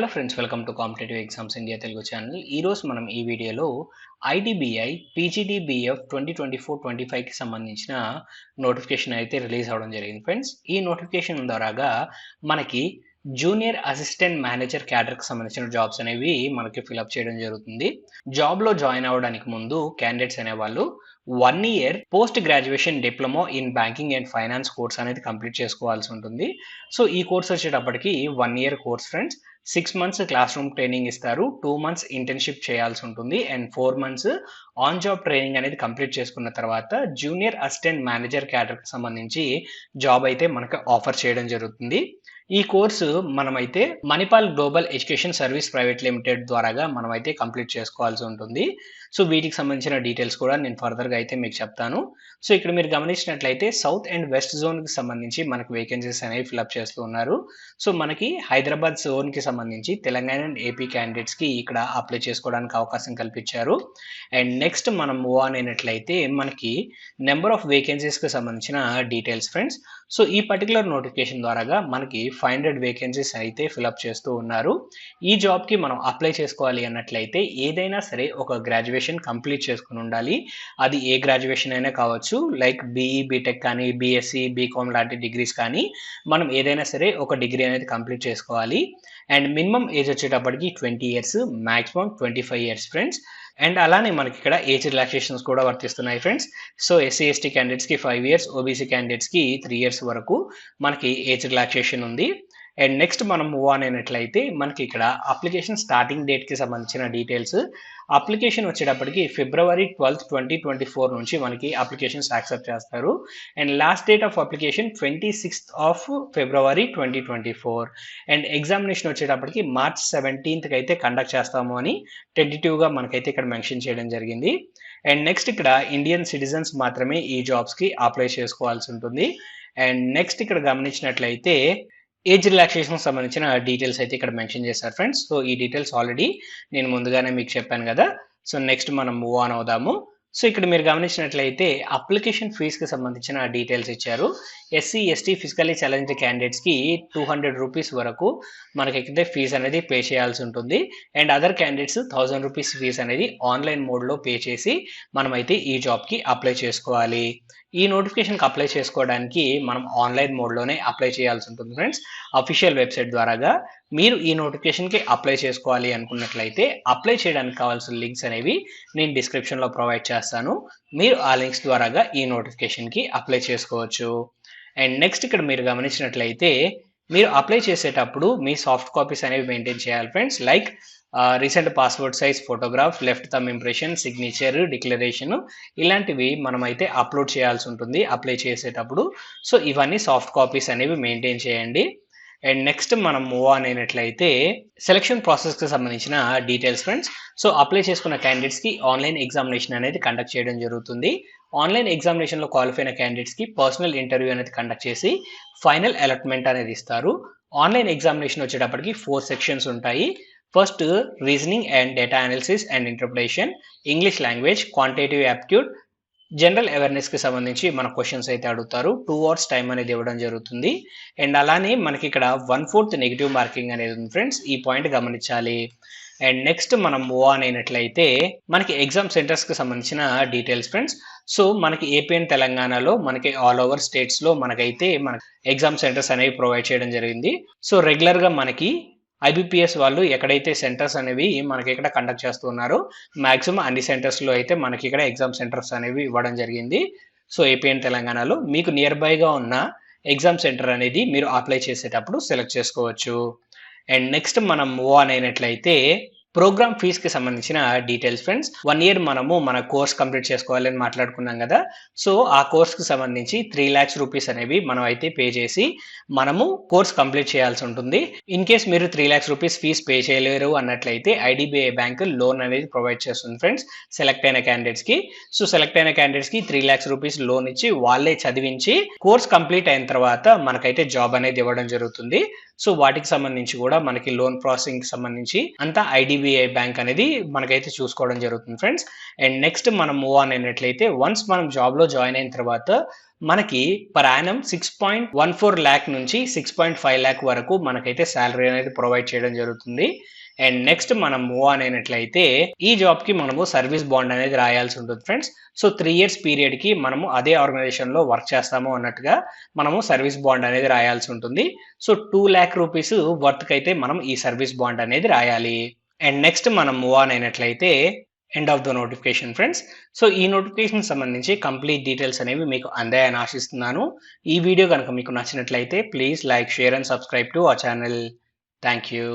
Hello friends, welcome to competitive exams India Telugu channel. ఈరోజు మనం ఈ వీడియోలో ఐడిబిఐ పీజీడీబీఎఫ్ 2024-25కి సంబంధించిన నోటిఫికేషన్ అయితే రిలీజ్ అవ్వడం జరిగింది ఫ్రెండ్స్. ఈ నోటిఫికేషన్ ద్వారాగా మనకి జూనియర్ అసిస్టెంట్ మేనేజర్ క్యాడర్కి సంబంధించిన జాబ్స్ అనేవి మనకి ఫిలప్ చేయడం జరుగుతుంది. జాబ్లో జాయిన్ అవ్వడానికి ముందు క్యాండిడేట్స్ అనేవాళ్ళు 1 year post graduation diploma in banking and finance course అనేది కంప్లీట్ చేసుకోవాల్సి ఉంటుంది. సో ఈ కోర్స్ వచ్చేటప్పటికి 1 year course friends. 6 months class room training ఇస్తారు, 2 మంత్స్ ఇంటర్న్షిప్ చేయాల్సి ఉంటుంది and 4 months on job training అనేది కంప్లీట్ చేసుకున్న తర్వాత జూనియర్ అసిస్టెంట్ మేనేజర్ క్యాడర్కి సంబంధించి జాబ్ అయితే మనకు ఆఫర్ చేయడం జరుగుతుంది. ఈ కోర్సు మనమైతే Manipal global education service private limited ద్వారాగా మనమైతే కంప్లీట్ చేసుకోవాల్సి ఉంటుంది. సో వీటికి సంబంధించిన డీటెయిల్స్ కూడా నేను ఫర్దర్గా అయితే మీకు చెప్తాను. సో ఇక్కడ మీరు గమనించినట్లయితే సౌత్ అండ్ వెస్ట్ జోన్కి సంబంధించి మనకు వేకెన్సీస్ అనేవి ఫిలప్ చేస్తూ ఉన్నారు. సో మనకి హైదరాబాద్ జోన్కి సంబంధించి తెలంగాణ అండ్ ఏపీ క్యాండిడేట్స్కి ఇక్కడ అప్లై చేసుకోవడానికి అవకాశం కల్పించారు. అండ్ నెక్స్ట్ మనం మూవ్ ఆన్ అయినట్లయితే మనకి నెంబర్ ఆఫ్ వేకెన్సీస్కి సంబంధించిన డీటెయిల్స్ ఫ్రెండ్స్. సో ఈ పర్టికులర్ నోటిఫికేషన్ ద్వారాగా మనకి 500 వేకెన్సీస్ అయితే ఫిలప్ చేస్తూ ఉన్నారు. ఈ జాబ్కి మనం అప్లై చేసుకోవాలి అన్నట్లయితే ఏదైనా సరే ఒక గ్రాడ్యుయేషన్ కంప్లీట్ చేసుకుని ఉండాలి. అది ఏ గ్రాడ్యుయేషన్ అయినా కావచ్చు, లైక్ బీఈ బీటెక్ కానీ బీఎస్సీ బీకామ్ లాంటి డిగ్రీస్ కానీ మనం ఏదైనా సరే ఒక డిగ్రీ అనేది కంప్లీట్ చేసుకోవాలి. అండ్ మినిమం ఏజ్ వచ్చేటప్పటికి 20 years, maximum 25 years friends. And అలానే మనకి ఇక్కడ ఏజ్ రిలాక్సేషన్స్ కూడా వర్తిస్తున్నాయి ఫ్రెండ్స్. సో ఎస్సీ ఎస్టీ క్యాండిడేట్స్కి 5 ఇయర్స్, ఓబీసీ క్యాండిడేట్స్కి 3 ఇయర్స్ వరకు మనకి ఏజ్ రిలాక్సేషన్ ఉంది. అండ్ నెక్స్ట్ మనం మూవ్ ఆన్ అయినట్లయితే మనకి ఇక్కడ అప్లికేషన్ స్టార్టింగ్ డేట్కి సంబంధించిన డీటెయిల్స్. అప్లికేషన్ వచ్చేటప్పటికి February 12, 2024 నుంచి మనకి అప్లికేషన్స్ యాక్సెప్ట్ చేస్తారు. And last date of application 26th of February 2024. And examination వచ్చేటప్పటికి March 17th అయితే కండక్ట్ చేస్తాము అని టెంటేటివ్గా మనకైతే ఇక్కడ మెన్షన్ చేయడం జరిగింది. అండ్ నెక్స్ట్ ఇక్కడ ఇండియన్ సిటిజన్స్ మాత్రమే ఈ జాబ్స్కి అప్లై చేసుకోవాల్సి ఉంటుంది. అండ్ నెక్స్ట్ ఇక్కడ గమనించినట్లయితే ఏజ్ రిలాక్సేషన్ సంబంధించిన డీటెయిల్స్ అయితే ఇక్కడ మెన్షన్ చేశారు ఫ్రెండ్స్. సో ఈ డీటెయిల్స్ ఆల్రెడీ నేను ముందుగానే మీకు చెప్పాను కదా. సో నెక్స్ట్ మనం మూవ్ ఆన్ అవుదాము. సో ఇక్కడ మీరు గమనించినట్లయితే అప్లికేషన్ ఫీజుకి సంబంధించిన డీటెయిల్స్ ఇచ్చారు. ఎస్సీ ఎస్టీ ఫిజికల్లీ ఛాలెంజ్డ్ క్యాండిడేట్స్కి 200 రూపీస్ వరకు మనకైతే ఫీజు అనేది పే చేయాల్సి ఉంటుంది. And other candidates 1000 rupees fee అనేది ఆన్లైన్ మోడ్లో పే చేసి మనమైతే ఈ జాబ్కి అప్లై చేసుకోవాలి. ఈ నోటిఫికేషన్కి అప్లై చేసుకోవడానికి మనం ఆన్లైన్ మోడ్లోనే అప్లై చేయాల్సి ఉంటుంది ఫ్రెండ్స్, అఫీషియల్ వెబ్సైట్ ద్వారాగా. మీరు ఈ నోటిఫికేషన్కి అప్లై చేసుకోవాలి అనుకున్నట్లయితే అప్లై చేయడానికి కావాల్సిన లింక్స్ అనేవి నేను డిస్క్రిప్షన్లో ప్రొవైడ్ చేస్తాను. మీరు ఆ లింక్స్ ద్వారాగా ఈ నోటిఫికేషన్కి అప్లై చేసుకోవచ్చు. అండ్ నెక్స్ట్ ఇక్కడ మీరు గమనించినట్లయితే మీరు అప్లై చేసేటప్పుడు మీ సాఫ్ట్ కాపీస్ అనేవి మెయింటైన్ చేయాలి friends. Like recent passport size photograph, left thumb impression, signature, declaration ఇలాంటివి మనమైతే అప్లోడ్ చేయాల్సి ఉంటుంది అప్లై చేసేటప్పుడు. సో ఇవన్నీ సాఫ్ట్ కాపీస్ అనేవి మెయింటైన్ చేయండి. అండ్ నెక్స్ట్ మనం మూవ్ ఆన్ అయినట్లయితే సెలక్షన్ ప్రాసెస్కి సంబంధించిన డీటెయిల్స్ ఫ్రెండ్స్. సో అప్లై చేసుకున్న క్యాండిడేట్స్కి ఆన్లైన్ ఎగ్జామినేషన్ అనేది కండక్ట్ చేయడం జరుగుతుంది. ఆన్లైన్ ఎగ్జామినేషన్లో క్వాలిఫై అయిన క్యాండిడేట్స్కి పర్సనల్ ఇంటర్వ్యూ అనేది కండక్ట్ చేసి ఫైనల్ అలాట్మెంట్ అనేది ఇస్తారు. ఆన్లైన్ ఎగ్జామినేషన్ వచ్చేటప్పటికి 4 సెక్షన్స్ ఉంటాయి. First reasoning and data analysis and interpretation, English language, quantitative aptitude, general అవేర్నెస్కి సంబంధించి మన క్వశ్చన్స్ అయితే అడుగుతారు. 2 hours టైం అనేది ఇవ్వడం జరుగుతుంది. అండ్ అలానే మనకి ఇక్కడ 1/4 నెగిటివ్ మార్కింగ్ అనేది ఉంది ఫ్రెండ్స్, ఈ పాయింట్ గమనించాలి. అండ్ నెక్స్ట్ మనం మూవ్ ఆన్ అయినట్లయితే మనకి ఎగ్జామ్ సెంటర్స్కి సంబంధించిన డీటెయిల్స్ ఫ్రెండ్స్. సో మనకి ఏపీ అండ్ తెలంగాణలో మనకి ఆల్ ఓవర్ స్టేట్స్లో మనకైతే మన ఎగ్జామ్ సెంటర్స్ అనేవి ప్రొవైడ్ చేయడం జరిగింది. సో రెగ్యులర్గా మనకి ఐబీపీఎస్ వాళ్ళు ఎక్కడైతే సెంటర్స్ అనేవి మనకి ఇక్కడ కండక్ట్ చేస్తున్నారో మ్యాక్సిమం అన్ని సెంటర్స్లో అయితే మనకి ఇక్కడ ఎగ్జామ్ సెంటర్స్ అనేవి ఇవ్వడం జరిగింది. సో ఏపీ అండ్ తెలంగాణలో మీకు నియర్ బైగా ఉన్న ఎగ్జామ్ సెంటర్ అనేది మీరు అప్లై చేసేటప్పుడు సెలెక్ట్ చేసుకోవచ్చు. అండ్ నెక్స్ట్ మనం మూవ్ ఆన్ అయినట్లయితే ప్రోగ్రామ్ ఫీజ్కి సంబంధించిన డీటెయిల్స్ ఫ్రెండ్స్. 1 year మనము మన కోర్స్ కంప్లీట్ చేసుకోవాలని మాట్లాడుకున్నాం కదా. సో ఆ కోర్స్కి సంబంధించి 3 lakhs రూపీస్ అనేవి మనం అయితే పే చేసి మనము కోర్స్ కంప్లీట్ చేయాల్సి ఉంటుంది. ఇన్ కేస్ మీరు 3 lakhs రూపీస్ ఫీజ్ పే చేయలేరు అన్నట్లయితే ఐడిబిఐ బ్యాంక్ లోన్ అనేది ప్రొవైడ్ చేస్తుంది ఫ్రెండ్స్ సెలెక్ట్ అయిన క్యాండిడేట్స్కి. సో సెలెక్ట్ అయిన క్యాండిడేట్స్కి 3 lakhs రూపీస్ లోన్ ఇచ్చి వాళ్ళే చదివించి కోర్స్ కంప్లీట్ అయిన తర్వాత మనకైతే జాబ్ అనేది ఇవ్వడం జరుగుతుంది. సో వాటికి సంబంధించి కూడా మనకి లోన్ ప్రాసెసింగ్కి సంబంధించి అంతా ఐడిబిఐ బ్యాంక్ అనేది మనకైతే చూసుకోవడం జరుగుతుంది ఫ్రెండ్స్. అండ్ నెక్స్ట్ మనం మూవ్ ఆన్ అయినట్లయితే వన్స్ మనం జాబ్లో జాయిన్ అయిన తర్వాత మనకి పర్ యానం 6.14 ల్యాక్ నుంచి 6.5 ల్యాక్ వరకు మనకైతే శాలరీ అనేది ప్రొవైడ్ చేయడం జరుగుతుంది. అండ్ నెక్స్ట్ మనం మూవ్ ఆన్ అయినట్లయితే ఈ జాబ్ కి మనము సర్వీస్ బాండ్ అనేది రాయాల్సి ఉంటుంది ఫ్రెండ్స్. సో 3 years పీరియడ్ కి మనము అదే ఆర్గనైజేషన్ లో వర్క్ చేస్తాము అన్నట్టుగా మనము సర్వీస్ బాండ్ అనేది రాయాల్సి ఉంటుంది. సో 2 lakh రూపీస్ వర్త్ కి అయితే మనం ఈ సర్వీస్ బాండ్ అనేది రాయాలి. అండ్ నెక్స్ట్ మనం మూవ్ ఆన్ అయినట్లయితే end of the notification friends. So ఈ నోటిఫికేషన్ సంబంధించి కంప్లీట్ డీటెయిల్స్ అనేవి మీకు అందాయని ఆశిస్తున్నాను. ఈ వీడియో కనుక మీకు నచ్చినట్లయితే please like, share and subscribe to our channel. Thank you.